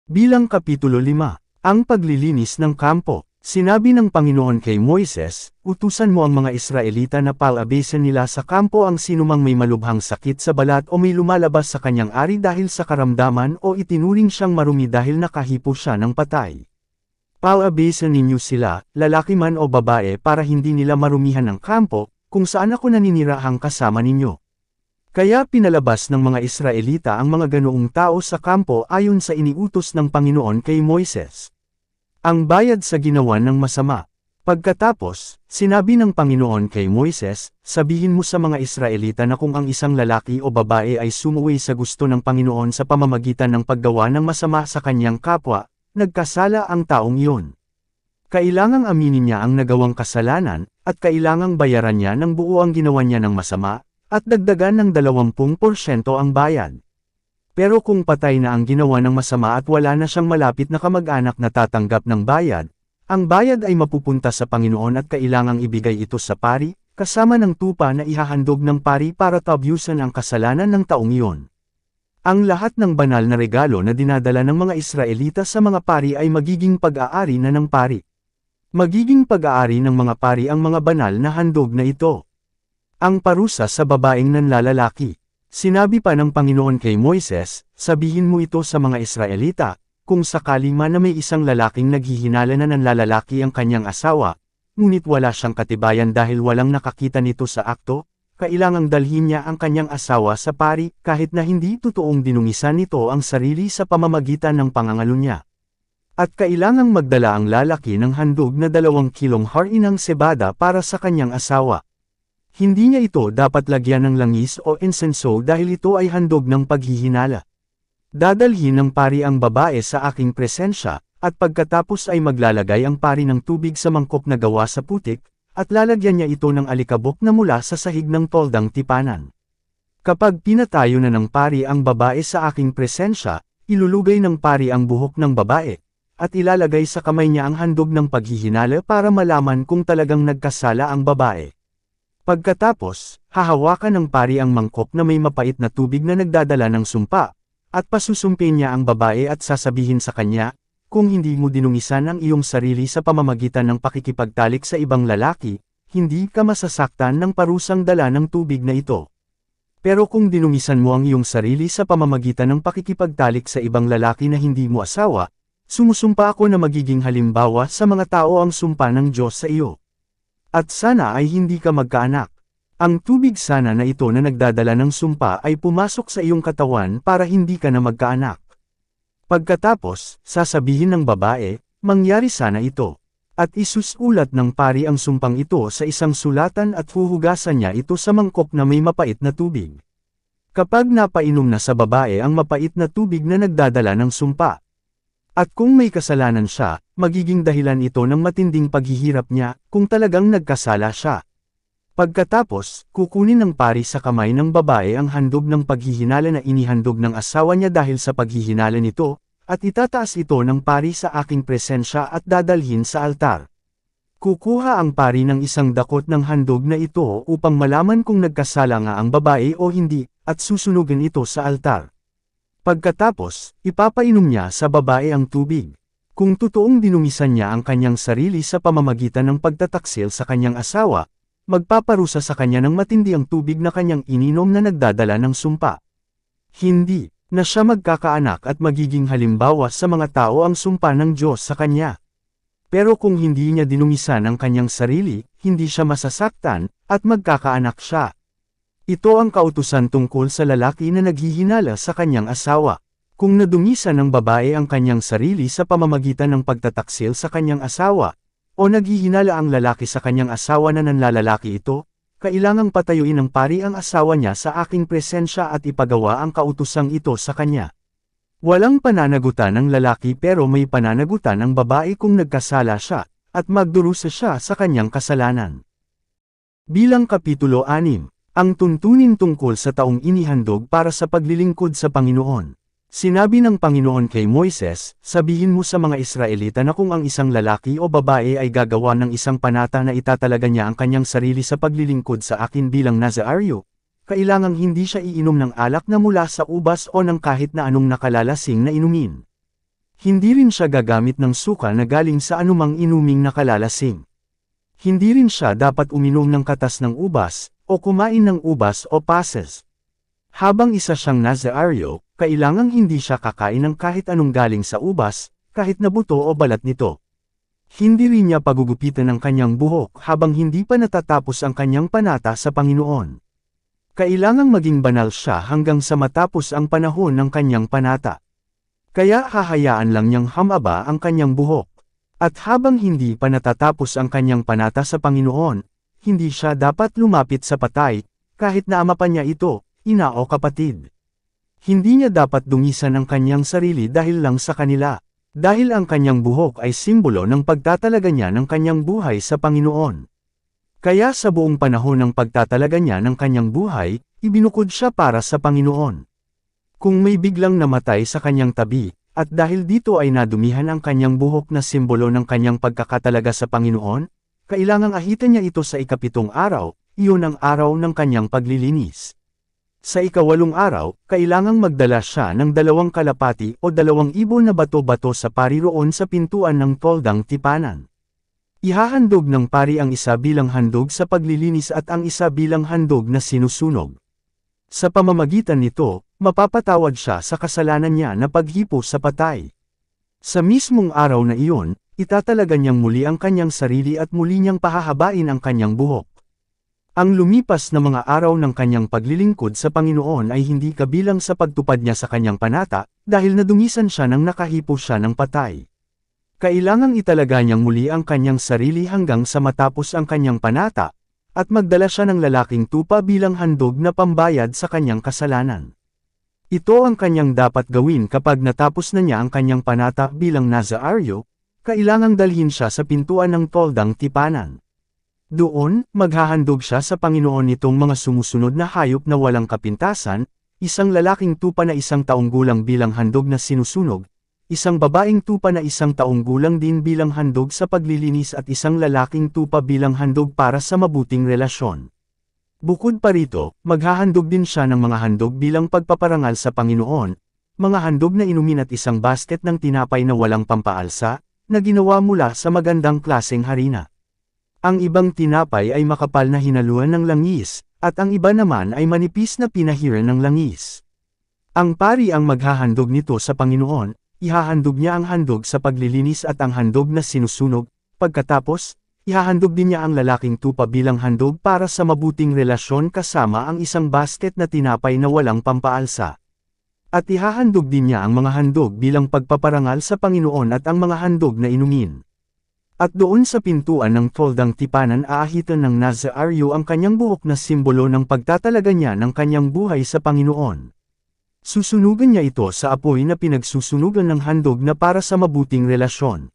Bilang Kapitulo 5, ang paglilinis ng kampo. Sinabi ng Panginoon kay Moises, utusan mo ang mga Israelita na palabasin nila sa kampo ang sinumang may malubhang sakit sa balat o may lumalabas sa kanyang ari dahil sa karamdaman o itinuring siyang marumi dahil nakahipo siya ng patay. Palabasin ninyo sila, lalaki man o babae para hindi nila marumihan ng kampo, kung saan ako naninirahang kasama ninyo. Kaya pinalabas ng mga Israelita ang mga ganoong tao sa kampo ayon sa iniutos ng Panginoon kay Moises. Ang bayad sa ginawa ng masama. Pagkatapos, sinabi ng Panginoon kay Moises, sabihin mo sa mga Israelita na kung ang isang lalaki o babae ay sumuwi sa gusto ng Panginoon sa pamamagitan ng paggawa ng masama sa kanyang kapwa, nagkasala ang taong iyon. Kailangang aminin niya ang nagawang kasalanan, at kailangang bayaran niya ng buo ang ginawa niya ng masama, at dagdagan ng 20% ang bayad. Pero kung patay na ang ginawa ng masama at wala na siyang malapit na kamag-anak na tatanggap ng bayad, ang bayad ay mapupunta sa Panginoon at kailangang ibigay ito sa pari, kasama ng tupa na ihahandog ng pari para tabyusan ang kasalanan ng taong iyon. Ang lahat ng banal na regalo na dinadala ng mga Israelita sa mga pari ay magiging pag-aari na ng pari. Magiging pag-aari ng mga pari ang mga banal na handog na ito. Ang parusa sa babaeng nanlalalaki. Sinabi pa ng Panginoon kay Moises, sabihin mo ito sa mga Israelita, kung sakali man na may isang lalaking naghihinala na nanlalalaki ang kanyang asawa, ngunit wala siyang katibayan dahil walang nakakita nito sa akto, kailangang dalhin niya ang kanyang asawa sa pari kahit na hindi totoong dinungisan nito ang sarili sa pamamagitan ng pangangalo niya. At kailangang magdala ang lalaki ng handog na 2 kilong harinang sebada para sa kanyang asawa. Hindi niya ito dapat lagyan ng langis o insenso dahil ito ay handog ng paghihinala. Dadalhin ng pari ang babae sa aking presensya, at pagkatapos ay maglalagay ang pari ng tubig sa mangkok na gawa sa putik, at lalagyan niya ito ng alikabok na mula sa sahig ng toldang tipanan. Kapag pinatayo na ng pari ang babae sa aking presensya, ilulugay ng pari ang buhok ng babae, at ilalagay sa kamay niya ang handog ng paghihinala para malaman kung talagang nagkasala ang babae. Pagkatapos, hahawakan ng pari ang mangkok na may mapait na tubig na nagdadala ng sumpa, at pasusumpin niya ang babae at sasabihin sa kanya, kung hindi mo dinungisan ang iyong sarili sa pamamagitan ng pakikipagtalik sa ibang lalaki, hindi ka masasaktan ng parusang dala ng tubig na ito. Pero kung dinungisan mo ang iyong sarili sa pamamagitan ng pakikipagtalik sa ibang lalaki na hindi mo asawa, sumusumpa ako na magiging halimbawa sa mga tao ang sumpa ng Diyos sa iyo. At sana ay hindi ka magkaanak. Ang tubig sana na ito na nagdadala ng sumpa ay pumasok sa iyong katawan para hindi ka na magkaanak. Pagkatapos, sasabihin ng babae, mangyari sana ito. At isusulat ng pari ang sumpang ito sa isang sulatan at huhugasan niya ito sa mangkok na may mapait na tubig. Kapag napainom na sa babae ang mapait na tubig na nagdadala ng sumpa, at kung may kasalanan siya, magiging dahilan ito ng matinding paghihirap niya, kung talagang nagkasala siya. Pagkatapos, kukunin ng pari sa kamay ng babae ang handog ng paghihinala na inihandog ng asawa niya dahil sa paghihinala nito, at itataas ito ng pari sa aking presensya at dadalhin sa altar. Kukuha ang pari ng isang dakot ng handog na ito upang malaman kung nagkasala nga ang babae o hindi, at susunugin ito sa altar. Pagkatapos, ipapainom niya sa babae ang tubig. Kung totoong dinungisan niya ang kanyang sarili sa pamamagitan ng pagtataksil sa kanyang asawa, magpaparusa sa kanya ng matindi ang tubig na kanyang ininom na nagdadala ng sumpa. Hindi na siya magkakaanak at magiging halimbawa sa mga tao ang sumpa ng Diyos sa kanya. Pero kung hindi niya dinungisan ang kanyang sarili, hindi siya masasaktan, at magkakaanak siya. Ito ang kautusan tungkol sa lalaki na naghihinala sa kanyang asawa. Kung nadungisan ng babae ang kanyang sarili sa pamamagitan ng pagtataksil sa kanyang asawa, o naghihinala ang lalaki sa kanyang asawa na nanlalalaki ito, kailangang patayuin ng pari ang asawa niya sa aking presensya at ipagawa ang kautusang ito sa kanya. Walang pananagutan ng lalaki pero may pananagutan ang babae kung nagkasala siya, at magdurusa siya sa kanyang kasalanan. Bilang Kapitulo 6. Ang tuntunin tungkol sa taong inihandog para sa paglilingkod sa Panginoon. Sinabi ng Panginoon kay Moises, sabihin mo sa mga Israelita na kung ang isang lalaki o babae ay gagawa ng isang panata na itatalaga niya ang kanyang sarili sa paglilingkod sa akin bilang Nazaaryo, kailangang hindi siya iinom ng alak na mula sa ubas o ng kahit na anong nakalalasing na inumin. Hindi rin siya gagamit ng suka na galing sa anumang inuming nakalalasing. Hindi rin siya dapat uminom ng katas ng ubas, o kumain ng ubas o pasas. Habang isa siyang Nazaaryo, kailangang hindi siya kakain ng kahit anong galing sa ubas, kahit na buto o balat nito. Hindi rin niya pagugupitan ang kanyang buhok habang hindi pa natatapos ang kanyang panata sa Panginoon. Kailangang maging banal siya hanggang sa matapos ang panahon ng kanyang panata. Kaya hahayaan lang niyang hamaba ang kanyang buhok. At habang hindi pa natatapos ang kanyang panata sa Panginoon, hindi siya dapat lumapit sa patay, kahit na ama pa niya ito, ina o kapatid. Hindi niya dapat dungisan ang kanyang sarili dahil lang sa kanila. Dahil ang kanyang buhok ay simbolo ng pagtatalaga niya ng kanyang buhay sa Panginoon. Kaya sa buong panahon ng pagtatalaga niya ng kanyang buhay, ibinukod siya para sa Panginoon. Kung may biglang namatay sa kanyang tabi, at dahil dito ay nadumihan ang kanyang buhok na simbolo ng kanyang pagkakatalaga sa Panginoon, kailangang ahitan niya ito sa ika-7 araw, iyon ang araw ng kanyang paglilinis. Sa ika-8 araw, kailangang magdala siya ng 2 kalapati o 2 ibon na bato-bato sa pari roon sa pintuan ng toldang tipanan. Ihahandog ng pari ang isa bilang handog sa paglilinis at ang isa bilang handog na sinusunog. Sa pamamagitan nito, mapapatawad siya sa kasalanan niya na paghipo sa patay. Sa mismong araw na iyon, itatalaga niyang muli ang kanyang sarili at muli niyang pahahabain ang kanyang buhok. Ang lumipas na mga araw ng kanyang paglilingkod sa Panginoon ay hindi kabilang sa pagtupad niya sa kanyang panata, dahil nadungisan siya nang nakahipo siya ng patay. Kailangang italaga niyang muli ang kanyang sarili hanggang sa matapos ang kanyang panata, at magdala siya ng lalaking tupa bilang handog na pambayad sa kanyang kasalanan. Ito ang kanyang dapat gawin kapag natapos na niya ang kanyang panata bilang Nazaaryo, kailangang dalhin siya sa pintuan ng toldang tipanan. Doon, maghahandog siya sa Panginoon nitong mga sumusunod na hayop na walang kapintasan, isang lalaking tupa na 1 taong gulang bilang handog na sinusunog, isang babaeng tupa na 1 taong gulang din bilang handog sa paglilinis at isang lalaking tupa bilang handog para sa mabuting relasyon. Bukod pa rito, maghahandog din siya ng mga handog bilang pagpaparangal sa Panginoon, mga handog na inumin at isang basket ng tinapay na walang pampaalsa, na ginawa mula sa magandang klaseng harina. Ang ibang tinapay ay makapal na hinaluan ng langis, at ang iba naman ay manipis na pinahiran ng langis. Ang pari ang maghahandog nito sa Panginoon, ihahandog niya ang handog sa paglilinis at ang handog na sinusunog, pagkatapos, ihahandog din niya ang lalaking tupa bilang handog para sa mabuting relasyon kasama ang isang basket na tinapay na walang pampaalsa. At ihahandog din niya ang mga handog bilang pagpaparangal sa Panginoon at ang mga handog na inumin. At doon sa pintuan ng toldang tipanan aahitan ng Nazaaryo ang kanyang buhok na simbolo ng pagtatalaga niya ng kanyang buhay sa Panginoon. Susunugan niya ito sa apoy na pinagsusunugan ng handog na para sa mabuting relasyon.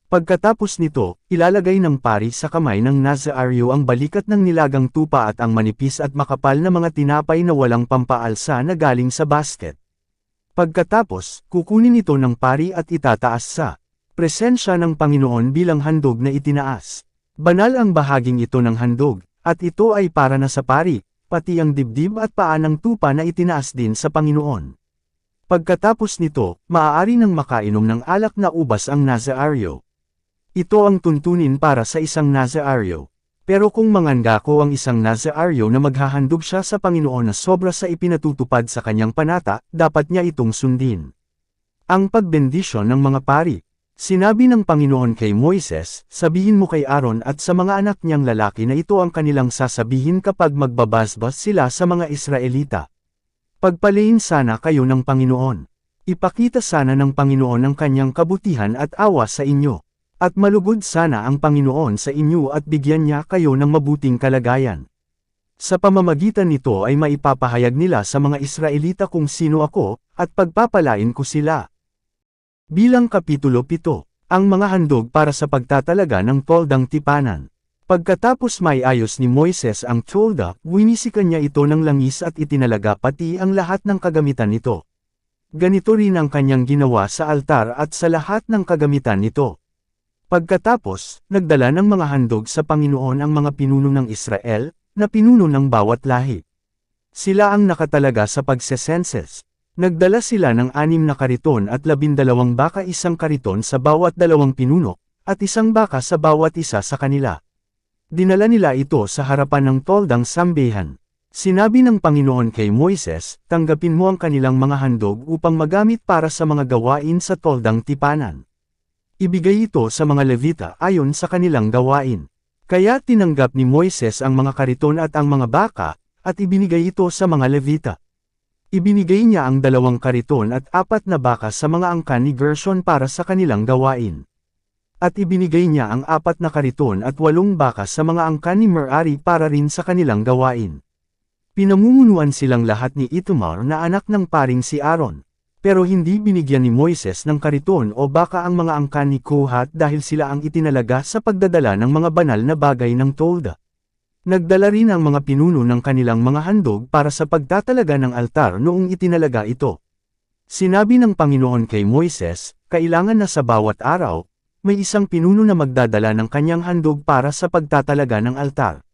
Pagkatapos nito, ilalagay ng pari sa kamay ng Nazaaryo ang balikat ng nilagang tupa at ang manipis at makapal na mga tinapay na walang pampaalsa na galing sa basket. Pagkatapos, kukunin ito ng pari at itataas sa presensya ng Panginoon bilang handog na itinaas. Banal ang bahaging ito ng handog, at ito ay para na sa pari, pati ang dibdib at paa ng tupa na itinaas din sa Panginoon. Pagkatapos nito, maaari nang makainom ng alak na ubas ang Nazaaryo. Ito ang tuntunin para sa isang Nazaaryo. Pero kung mangangako ang isang Nazaaryo na maghahandog siya sa Panginoon na sobra sa ipinatutupad sa kanyang panata, dapat niya itong sundin. Ang pagbendisyon ng mga pari. Sinabi ng Panginoon kay Moises, sabihin mo kay Aaron at sa mga anak niyang lalaki na ito ang kanilang sasabihin kapag magbabasbas sila sa mga Israelita. Pagpalain sana kayo ng Panginoon. Ipakita sana ng Panginoon ang kanyang kabutihan at awa sa inyo. At malugod sana ang Panginoon sa inyo at bigyan niya kayo ng mabuting kalagayan. Sa pamamagitan nito ay maipapahayag nila sa mga Israelita kung sino ako, at pagpapalain ko sila. Bilang Kapitulo 7, ang mga handog para sa pagtatalaga ng toldang tipanan. Pagkatapos may ayos ni Moises ang tolda, winisikan niya ito ng langis at itinalaga pati ang lahat ng kagamitan nito. Ganito rin ang kanyang ginawa sa altar at sa lahat ng kagamitan nito. Pagkatapos, nagdala ng mga handog sa Panginoon ang mga pinuno ng Israel, na pinuno ng bawat lahi. Sila ang nakatalaga sa pagsesenses. Nagdala sila ng 6 na kariton at 12 baka, 1 kariton sa bawat 2 pinuno, at 1 baka sa bawat isa sa kanila. Dinala nila ito sa harapan ng toldang sambahan. Sinabi ng Panginoon kay Moises, tanggapin mo ang kanilang mga handog upang magamit para sa mga gawain sa toldang tipanan. Ibigay ito sa mga Levita ayon sa kanilang gawain. Kaya tinanggap ni Moises ang mga kariton at ang mga baka, at ibinigay ito sa mga Levita. Ibinigay niya ang 2 kariton at 4 na baka sa mga angkan ni Gershon para sa kanilang gawain. At ibinigay niya ang 4 na kariton at 8 baka sa mga angkan ni Merari para rin sa kanilang gawain. Pinamumunuan silang lahat ni Itamar na anak ng paring si Aaron. Pero hindi binigyan ni Moises ng kariton o baka ang mga angkan ni Kohat dahil sila ang itinalaga sa pagdadala ng mga banal na bagay ng tolda. Nagdala rin ang mga pinuno ng kanilang mga handog para sa pagtatalaga ng altar noong itinalaga ito. Sinabi ng Panginoon kay Moises, kailangan na sa bawat araw, may isang pinuno na magdadala ng kanyang handog para sa pagtatalaga ng altar.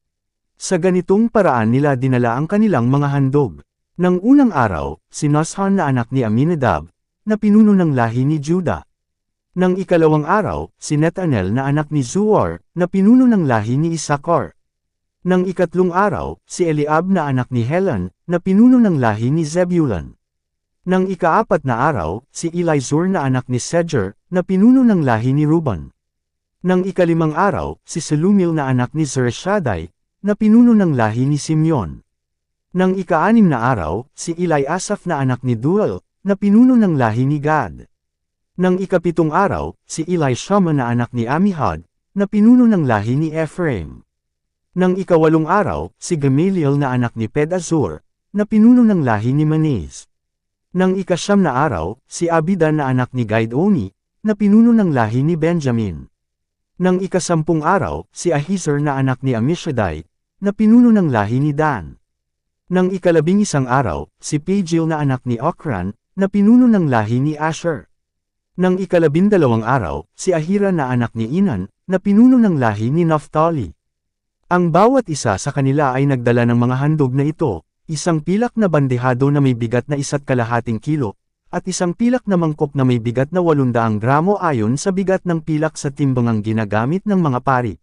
Sa ganitong paraan nila dinala ang kanilang mga handog. Nang unang araw, si Nashon na anak ni Aminadab, na pinuno ng lahi ni Juda. Nang ikalawang araw, si Nethanel na anak ni Zuar, na pinuno ng lahi ni Isakar. Nang ikatlong araw, si Eliab na anak ni Helon, na pinuno ng lahi ni Zebulun. Nang ikaapat na araw, si Elizur na anak ni Sejer, na pinuno ng lahi ni Ruben. Nang ikalimang araw, si Selumil na anak ni Zurishaddai, na pinuno ng lahi ni Simeon. Nang ika-6 na araw, si Eliasaph na anak ni Duel, na pinuno ng lahi ni Gad. Nang ika-7 araw, si Elishama na anak ni Amihud, na pinuno ng lahi ni Ephraim. Nang ika-8 araw, si Gamaliel na anak ni Pedazur, na pinuno ng lahi ni Manase. Nang ika-9 na araw, si Abidan na anak ni Gaidoni, na pinuno ng lahi ni Benjamin. Nang ika-10 araw, si Ahiezer na anak ni Amishadai, na pinuno ng lahi ni Dan. Nang ika-11 araw, si Pagiel na anak ni Okran, na pinuno ng lahi ni Asher. Nang ika-12 araw, si Ahira na anak ni Inan, na pinuno ng lahi ni Naphtali. Ang bawat isa sa kanila ay nagdala ng mga handog na ito, isang pilak na bandehado na may bigat na 1.5 kilo, at isang pilak na mangkok na may bigat na 800 gramo ayon sa bigat ng pilak sa timbangang ginagamit ng mga pari.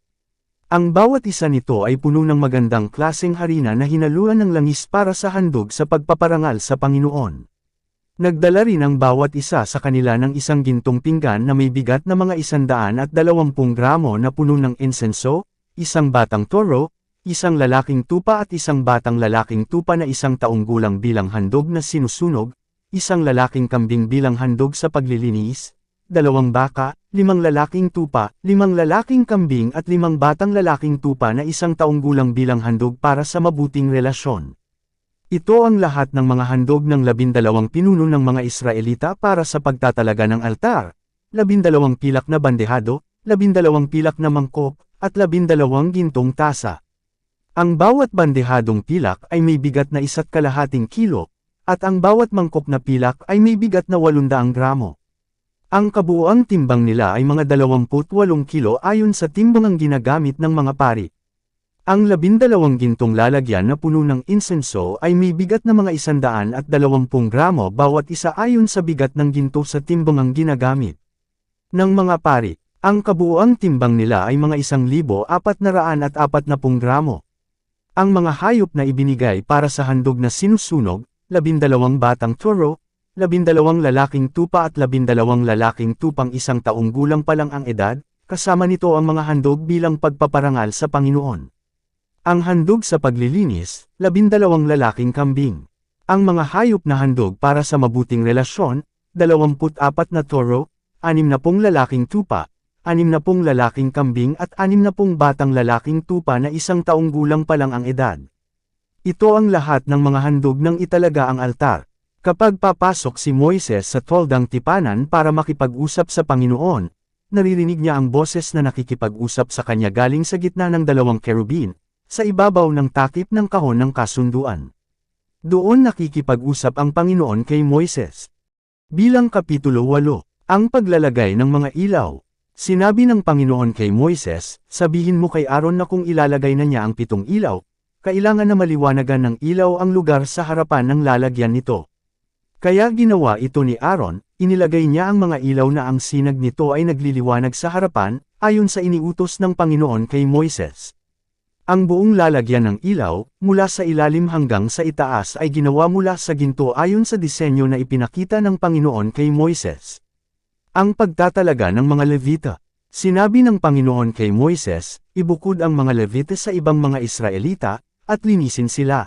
Ang bawat isa nito ay puno ng magandang klaseng harina na hinaluan ng langis para sa handog sa pagpaparangal sa Panginoon. Nagdala rin ang bawat isa sa kanila ng isang gintong pinggan na may bigat na mga 120 gramo na puno ng insenso, isang batang toro, isang lalaking tupa at isang batang lalaking tupa na 1 taong gulang bilang handog na sinusunog, isang lalaking kambing bilang handog sa paglilinis, 2 baka, 5 lalaking tupa, 5 lalaking kambing at 5 batang lalaking tupa na 1 taong gulang bilang handog para sa mabuting relasyon. Ito ang lahat ng mga handog ng 12 pinuno ng mga Israelita para sa pagtatalaga ng altar, 12 pilak na bandehado, 12 pilak na mangkok, at 12 gintong tasa. Ang bawat bandehadong pilak ay may bigat na 1.5 kilo, at ang bawat mangkok na pilak ay may bigat na 800 gramo. Ang kabuuang timbang nila ay mga 28 kilo ayon sa timbangang ginagamit ng mga pari. Ang 12 gintong lalagyan na puno ng insenso ay may bigat na mga 120 gramo bawat isa ayon sa bigat ng ginto sa timbangang ginagamit ng mga pari. Ang kabuuang timbang nila ay mga 1,440 gramo. Ang mga hayop na ibinigay para sa handog na sinusunog, 12 batang toro, 12 lalaking tupa at 12 lalaking tupang 1 taong gulang pa lang ang edad, kasama nito ang mga handog bilang pagpaparangal sa Panginoon. Ang handog sa paglilinis, 12 lalaking kambing. Ang mga hayop na handog para sa mabuting relasyon, 24 na toro, 60 lalaking tupa, 60 lalaking kambing at 60 batang lalaking tupa na 1 taong gulang pa lang ang edad. Ito ang lahat ng mga handog ng italaga ang altar. Kapag papasok si Moises sa toldang tipanan para makipag-usap sa Panginoon, naririnig niya ang boses na nakikipag-usap sa kanya galing sa gitna ng 2 kerubin, sa ibabaw ng takip ng kahon ng kasunduan. Doon nakikipag-usap ang Panginoon kay Moises. Bilang Kapitulo 8, ang paglalagay ng mga ilaw. Sinabi ng Panginoon kay Moises, sabihin mo kay Aaron na kung ilalagay na niya ang 7 ilaw, kailangan na maliwanagan ng ilaw ang lugar sa harapan ng lalagyan nito. Kaya ginawa ito ni Aaron, inilagay niya ang mga ilaw na ang sinag nito ay nagliliwanag sa harapan, ayon sa iniutos ng Panginoon kay Moises. Ang buong lalagyan ng ilaw, mula sa ilalim hanggang sa itaas ay ginawa mula sa ginto ayon sa disenyo na ipinakita ng Panginoon kay Moises. Ang pagtatalaga ng mga Levita. Sinabi ng Panginoon kay Moises, ibukod ang mga Levita sa ibang mga Israelita, at linisin sila.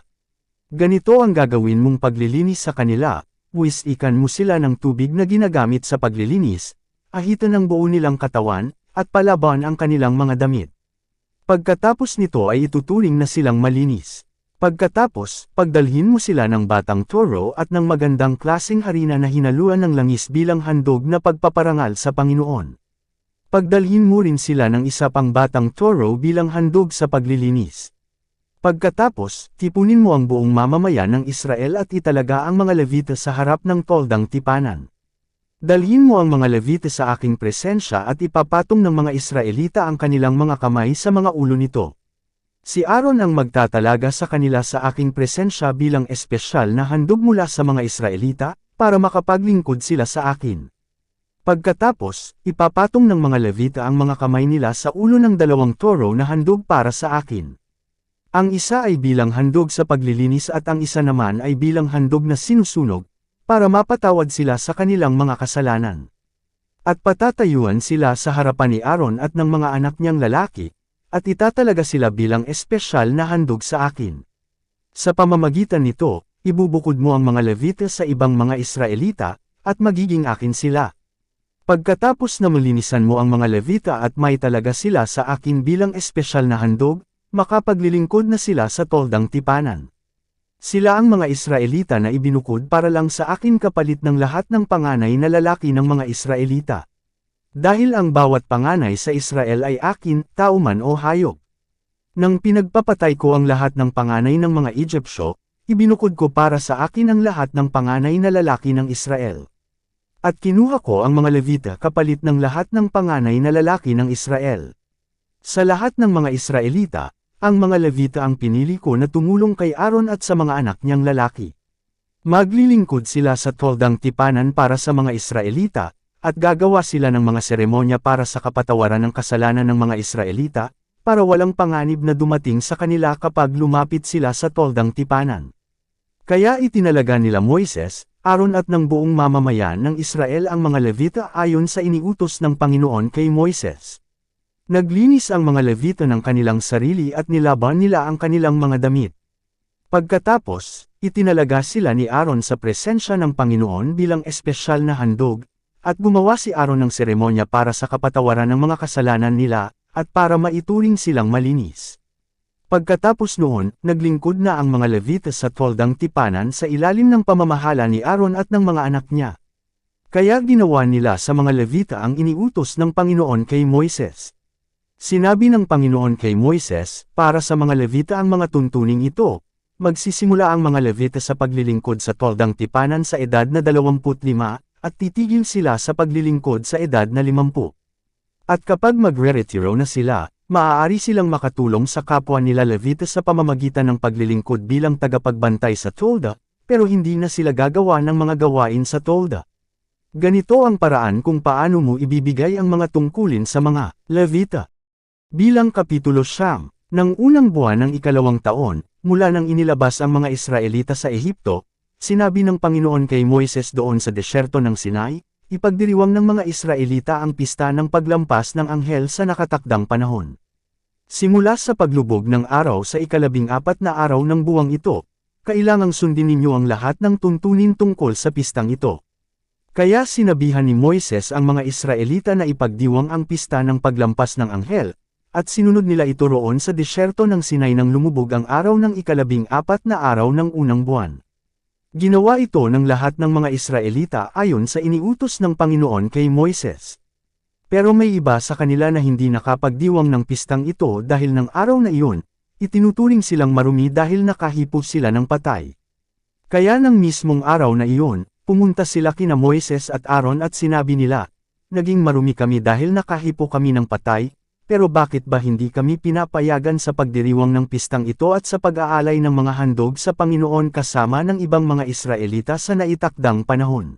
Ganito ang gagawin mong paglilinis sa kanila, wis'ikan mo sila ng tubig na ginagamit sa paglilinis, ahitan ang buo nilang katawan, at palaban ang kanilang mga damit. Pagkatapos nito ay ituturing na silang malinis. Pagkatapos, pagdalhin mo sila ng batang toro at ng magandang klaseng harina na hinaluan ng langis bilang handog na pagpaparangal sa Panginoon. Pagdalhin mo rin sila ng isa pang batang toro bilang handog sa paglilinis. Pagkatapos, tipunin mo ang buong mamamayan ng Israel at italaga ang mga Levita sa harap ng toldang tipanan. Dalhin mo ang mga Levita sa aking presensya at ipapatong ng mga Israelita ang kanilang mga kamay sa mga ulo nito. Si Aaron ang magtatalaga sa kanila sa aking presensya bilang espesyal na handog mula sa mga Israelita, para makapaglingkod sila sa akin. Pagkatapos, ipapatong ng mga Levita ang mga kamay nila sa ulo ng dalawang toro na handog para sa akin. Ang isa ay bilang handog sa paglilinis at ang isa naman ay bilang handog na sinusunog, para mapatawad sila sa kanilang mga kasalanan. At patatayuan sila sa harapan ni Aaron at ng mga anak niyang lalaki, at itatalaga sila bilang espesyal na handog sa akin. Sa pamamagitan nito, ibubukod mo ang mga Levita sa ibang mga Israelita, at magiging akin sila. Pagkatapos na malinisan mo ang mga Levita at may talaga sila sa akin bilang espesyal na handog, makapaglilingkod na sila sa toldang tipanan. Sila ang mga Israelita na ibinukod para lang sa akin kapalit ng lahat ng panganay na lalaki ng mga Israelita. Dahil ang bawat panganay sa Israel ay akin, tao man o hayop. Nang pinagpapatay ko ang lahat ng panganay ng mga Egyptyo, ibinukod ko para sa akin ang lahat ng panganay na lalaki ng Israel. At kinuha ko ang mga Levita kapalit ng lahat ng panganay na lalaki ng Israel. Sa lahat ng mga Israelita, ang mga Levita ang pinili ko na tumulong kay Aaron at sa mga anak niyang lalaki. Maglilingkod sila sa toldang tipanan para sa mga Israelita, at gagawa sila ng mga seremonya para sa kapatawaran ng kasalanan ng mga Israelita, para walang panganib na dumating sa kanila kapag lumapit sila sa toldang tipanan. Kaya itinalaga nila Moises, Aaron at ng buong mamamayan ng Israel ang mga Levita ayon sa iniutos ng Panginoon kay Moises. Naglinis ang mga Levita ng kanilang sarili at nilaban nila ang kanilang mga damit. Pagkatapos, itinalaga sila ni Aaron sa presensya ng Panginoon bilang espesyal na handog, at gumawa si Aaron ng seremonya para sa kapatawaran ng mga kasalanan nila, at para maituring silang malinis. Pagkatapos noon, naglingkod na ang mga Levita sa toldang tipanan sa ilalim ng pamamahala ni Aaron at ng mga anak niya. Kaya ginawa nila sa mga Levita ang iniutos ng Panginoon kay Moises. Sinabi ng Panginoon kay Moises, para sa mga Levita ang mga tuntuning ito, magsisimula ang mga Levita sa paglilingkod sa toldang tipanan sa edad na 25, at titigil sila sa paglilingkod sa edad na 50. At kapag magre-retiro na sila, maaari silang makatulong sa kapwa nila Levita sa pamamagitan ng paglilingkod bilang tagapagbantay sa tolda, pero hindi na sila gagawa ng mga gawain sa tolda. Ganito ang paraan kung paano mo ibibigay ang mga tungkulin sa mga Levita. Bilang Kapitulo 9, ng unang buwan ng ikalawang taon, mula nang inilabas ang mga Israelita sa Ehipto, sinabi ng Panginoon kay Moises doon sa desyerto ng Sinai, ipagdiriwang ng mga Israelita ang pista ng paglampas ng anghel sa nakatakdang panahon. Simula sa paglubog ng araw sa ika-14 na araw ng buwang ito, kailangang sundin ninyo ang lahat ng tuntunin tungkol sa pistang ito. Kaya sinabihan ni Moises ang mga Israelita na ipagdiwang ang pista ng paglampas ng anghel, at sinunod nila ito roon sa desyerto ng Sinai nang lumubog ang araw ng ika-14 na araw ng unang buwan. Ginawa ito ng lahat ng mga Israelita ayon sa iniutos ng Panginoon kay Moises. Pero may iba sa kanila na hindi nakapagdiwang ng pistang ito dahil ng araw na iyon, itinuturing silang marumi dahil nakahipo sila ng patay. Kaya ng mismong araw na iyon, pumunta sila kina Moises at Aaron at sinabi nila, naging marumi kami dahil nakahipo kami ng patay, pero bakit ba hindi kami pinapayagan sa pagdiriwang ng pistang ito at sa pag-aalay ng mga handog sa Panginoon kasama ng ibang mga Israelita sa naitakdang panahon?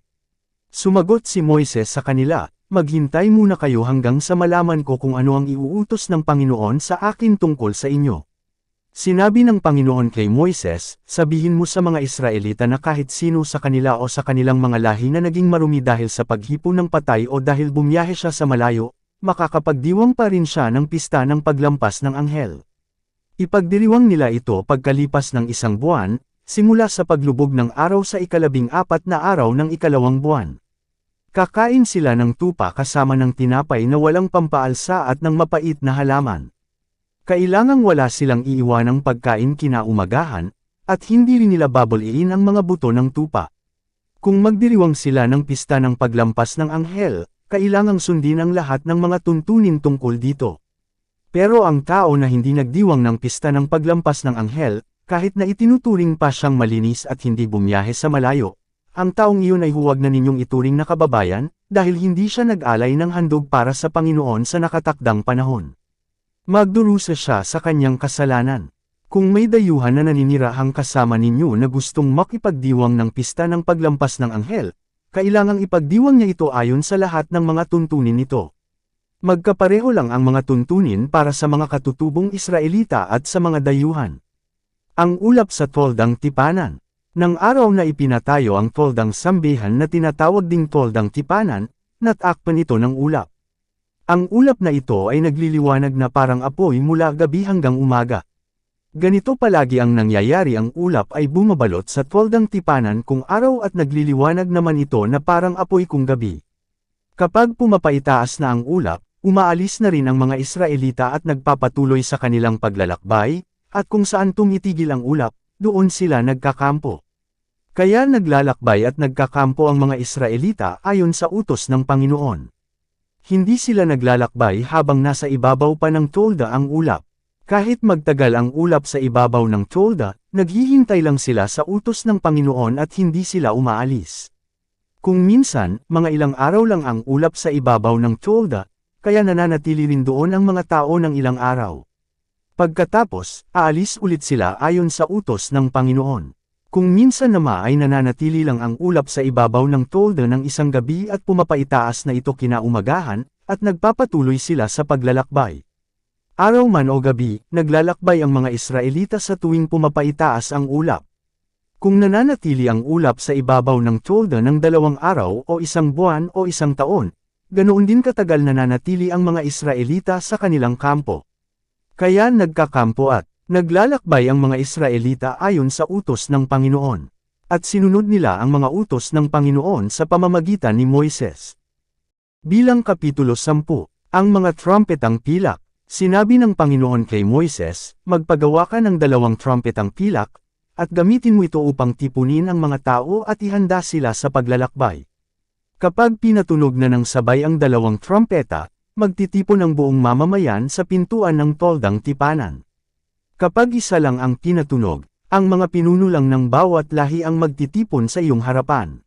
Sumagot si Moises sa kanila, maghintay muna kayo hanggang sa malaman ko kung ano ang iuutos ng Panginoon sa akin tungkol sa inyo. Sinabi ng Panginoon kay Moises, sabihin mo sa mga Israelita na kahit sino sa kanila o sa kanilang mga lahi na naging marumi dahil sa paghipo ng patay o dahil bumiyahe siya sa malayo, makakapagdiwang pa rin siya ng pista ng paglampas ng anghel. Ipagdiriwang nila ito pagkalipas ng 1 buwan, simula sa paglubog ng araw sa 14 na araw ng 2 buwan. Kakain sila ng tupa kasama ng tinapay na walang pampaalsa at ng mapait na halaman. Kailangang wala silang iiwanang pagkain kinaumagahan, at hindi rin nila babaliin ang mga buto ng tupa. Kung magdiriwang sila ng pista ng paglampas ng anghel, kailangang sundin ang lahat ng mga tuntunin tungkol dito. Pero ang tao na hindi nagdiwang ng pista ng paglampas ng anghel, kahit na itinuturing pa siyang malinis at hindi bumiyahe sa malayo, ang taong iyon ay huwag na ninyong ituring na kababayan, dahil hindi siya nag-alay ng handog para sa Panginoon sa nakatakdang panahon. Magdurusa siya sa kanyang kasalanan. Kung may dayuhan na naninirahang kasama ninyo na gustong makipagdiwang ng pista ng paglampas ng anghel, kailangang ipagdiwang niya ito ayon sa lahat ng mga tuntunin nito. Magkapareho lang ang mga tuntunin para sa mga katutubong Israelita at sa mga dayuhan. Ang ulap sa toldang tipanan. Nang araw na ipinatayo ang toldang sambihan na tinatawag ding toldang tipanan, natakpan ito ng ulap. Ang ulap na ito ay nagliliwanag na parang apoy mula gabi hanggang umaga. Ganito palagi ang nangyayari, ang ulap ay bumabalot sa toldang tipanan kung araw at nagliliwanag naman ito na parang apoy kung gabi. Kapag pumapaitaas na ang ulap, umaalis na rin ang mga Israelita at nagpapatuloy sa kanilang paglalakbay, at kung saan tumitigil ang ulap, doon sila nagkakampo. Kaya naglalakbay at nagkakampo ang mga Israelita ayon sa utos ng Panginoon. Hindi sila naglalakbay habang nasa ibabaw pa ng tolda ang ulap. Kahit magtagal ang ulap sa ibabaw ng tolda, naghihintay lang sila sa utos ng Panginoon at hindi sila umaalis. Kung minsan, mga ilang araw lang ang ulap sa ibabaw ng tolda, kaya nananatili rin doon ang mga tao ng ilang araw. Pagkatapos, aalis ulit sila ayon sa utos ng Panginoon. Kung minsan naman ay nananatili lang ang ulap sa ibabaw ng tolda ng isang gabi at pumapaitaas na ito kinaumagahan, at nagpapatuloy sila sa paglalakbay. Araw man o gabi, naglalakbay ang mga Israelita sa tuwing pumapaitaas ang ulap. Kung nananatili ang ulap sa ibabaw ng tolda ng 2 araw o 1 buwan o 1 taon, ganoon din katagal nananatili ang mga Israelita sa kanilang kampo. Kaya nagkakampo at naglalakbay ang mga Israelita ayon sa utos ng Panginoon. At sinunod nila ang mga utos ng Panginoon sa pamamagitan ni Moises. Bilang Kapitulo 10, ang mga trumpetang pilak. Sinabi ng Panginoon kay Moises, magpagawa ka ng 2 trumpetang pilak, at gamitin mo ito upang tipunin ang mga tao at ihanda sila sa paglalakbay. Kapag pinatunog na ng sabay ang 2 trumpeta, magtitipon ang buong mamamayan sa pintuan ng toldang tipanan. Kapag isa lang ang pinatunog, ang mga pinuno lang ng bawat lahi ang magtitipon sa iyong harapan.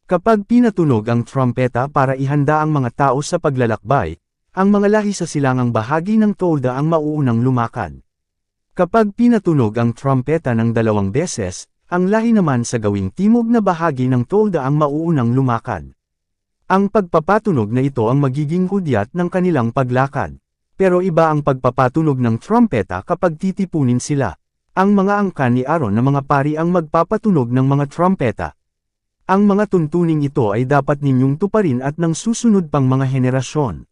Kapag pinatunog ang trumpeta para ihanda ang mga tao sa paglalakbay, ang mga lahi sa silangang bahagi ng tolda ang mauunang lumakad. Kapag pinatunog ang trumpeta ng 2 beses, ang lahi naman sa gawing timog na bahagi ng tolda ang mauunang lumakad. Ang pagpapatunog na ito ang magiging hudyat ng kanilang paglakad. Pero iba ang pagpapatunog ng trumpeta kapag titipunin sila. Ang mga angkan ni Aaron na mga pari ang magpapatunog ng mga trumpeta. Ang mga tuntuning ito ay dapat ninyong tuparin at ng susunod pang mga henerasyon.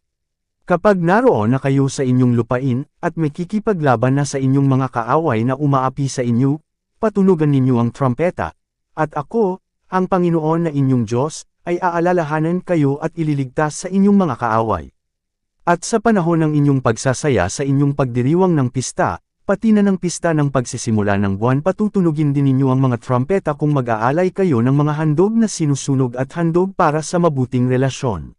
Kapag naroon na kayo sa inyong lupain, at may kikipaglaban na sa inyong mga kaaway na umaapi sa inyo, patunugan ninyo ang trumpeta, at ako, ang Panginoon na inyong Diyos, ay aalalahanan kayo at ililigtas sa inyong mga kaaway. At sa panahon ng inyong pagsasaya sa inyong pagdiriwang ng pista, pati na ng pista ng pagsisimula ng buwan patutunugin din ninyo ang mga trumpeta kung mag-aalay kayo ng mga handog na sinusunog at handog para sa mabuting relasyon.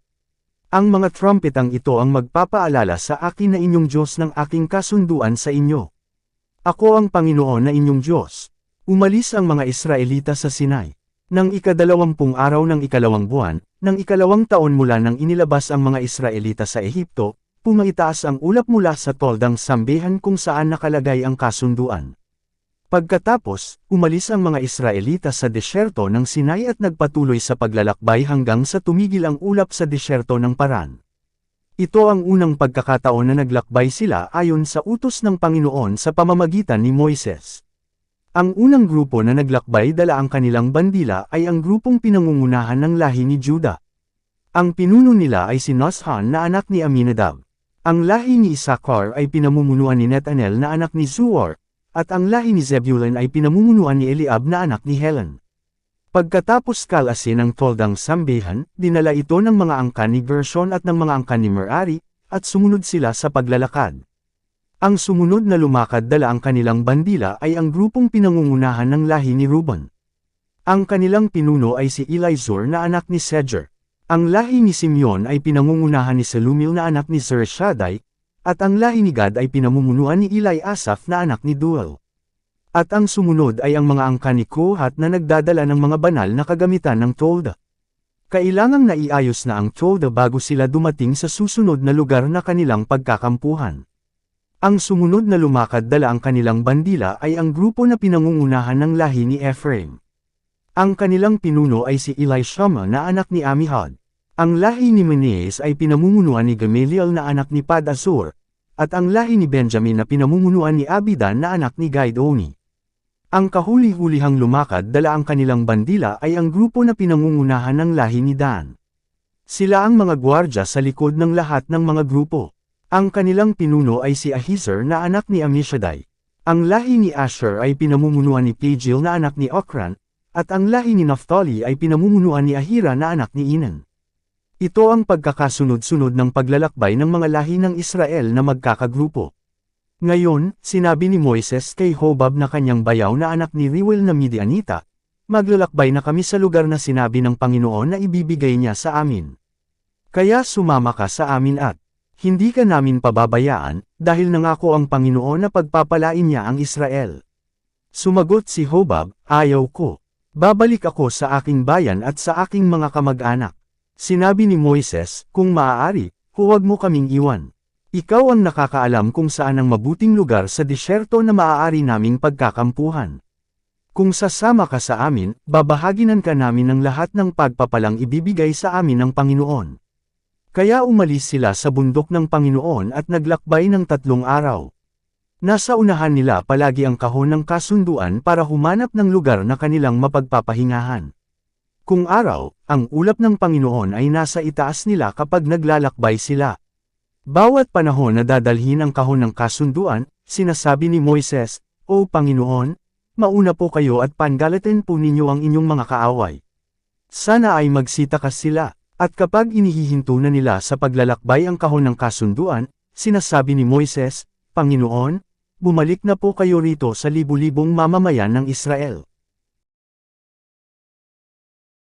Ang mga trumpetang ito ang magpapaalala sa akin na inyong Diyos ng aking kasunduan sa inyo. Ako ang Panginoon na inyong Diyos. Umalis ang mga Israelita sa Sinai. Nang 20 araw ng 2 buwan, ng 2 taon mula nang inilabas ang mga Israelita sa Ehipto, pumaitaas ang ulap mula sa toldang sambihan kung saan nakalagay ang kasunduan. Pagkatapos, umalis ang mga Israelita sa desyerto ng Sinai at nagpatuloy sa paglalakbay hanggang sa tumigil ang ulap sa desyerto ng Paran. Ito ang unang pagkakataon na naglakbay sila ayon sa utos ng Panginoon sa pamamagitan ni Moises. Ang unang grupo na naglakbay dala ang kanilang bandila ay ang grupong pinangungunahan ng lahi ni Juda. Ang pinuno nila ay si Nashon na anak ni Aminadab. Ang lahi ni Issachar ay pinamumunuan ni Nethanel na anak ni Zuar, at ang lahi ni Zebulun ay pinamumunuan ni Eliab na anak ni Helon. Pagkatapos kalasin ng toldang sambihan, dinala ito ng mga angkan ni Gershon at ng mga angkan ni Merari, at sumunod sila sa paglalakad. Ang sumunod na lumakad dala ang kanilang bandila ay ang grupong pinangungunahan ng lahi ni Reuben. Ang kanilang pinuno ay si Elizur na anak ni Sejer. Ang lahi ni Simeon ay pinangungunahan ni Selumil na anak ni Zurishaddai, at ang lahi ni Gad ay pinamumunuan ni Eli Asaph na anak ni Duel. At ang sumunod ay ang mga angkan ni Kohat na nagdadala ng mga banal na kagamitan ng tolda. Kailangang naiayos na ang tolda bago sila dumating sa susunod na lugar na kanilang pagkakampuhan. Ang sumunod na lumakad dala ang kanilang bandila ay ang grupo na pinangungunahan ng lahi ni Ephraim. Ang kanilang pinuno ay si Elishama na anak ni Amihud. Ang lahi ni Menes ay pinamumunuan ni Gamaliel na anak ni Padasur, at ang lahi ni Benjamin na pinamumunuan ni Abidan na anak ni Gaidoni. Ang kahuli-hulihang lumakad dala ang kanilang bandila ay ang grupo na pinangungunahan ng lahi ni Dan. Sila ang mga gwardya sa likod ng lahat ng mga grupo. Ang kanilang pinuno ay si Ahiezer na anak ni Ammishaddai. Ang lahi ni Asher ay pinamumunuan ni Pagiel na anak ni Okran, at ang lahi ni Naphtali ay pinamumunuan ni Ahira na anak ni Enan. Ito ang pagkakasunod-sunod ng paglalakbay ng mga lahi ng Israel na magkakagrupo. Ngayon, sinabi ni Moises kay Hobab na kanyang bayaw na anak ni Reuel na Midianita, maglalakbay na kami sa lugar na sinabi ng Panginoon na ibibigay niya sa amin. Kaya sumama ka sa amin at hindi ka namin pababayaan, dahil nangako ang Panginoon na pagpapalain niya ang Israel. Sumagot si Hobab, ayaw ko. Babalik ako sa aking bayan at sa aking mga kamag-anak. Sinabi ni Moises, kung maaari, huwag mo kaming iwan. Ikaw ang nakakaalam kung saan ang mabuting lugar sa disyerto na maaari naming pagkakampuhan. Kung sasama ka sa amin, babahaginan ka namin ng lahat ng pagpapalang ibibigay sa amin ng Panginoon. Kaya umalis sila sa bundok ng Panginoon at naglakbay ng 3 araw. Nasa unahan nila palagi ang kahon ng kasunduan para humanap ng lugar na kanilang mapagpapahingahan. Kung araw, ang ulap ng Panginoon ay nasa itaas nila kapag naglalakbay sila. Bawat panahon na dadalhin ang kahon ng kasunduan, sinasabi ni Moises, O Panginoon, mauna po kayo at pangalatin po ninyo ang inyong mga kaaway. Sana ay magsitakas sila, at kapag inihihinto na nila sa paglalakbay ang kahon ng kasunduan, sinasabi ni Moises, Panginoon, bumalik na po kayo rito sa libu-libong mamamayan ng Israel.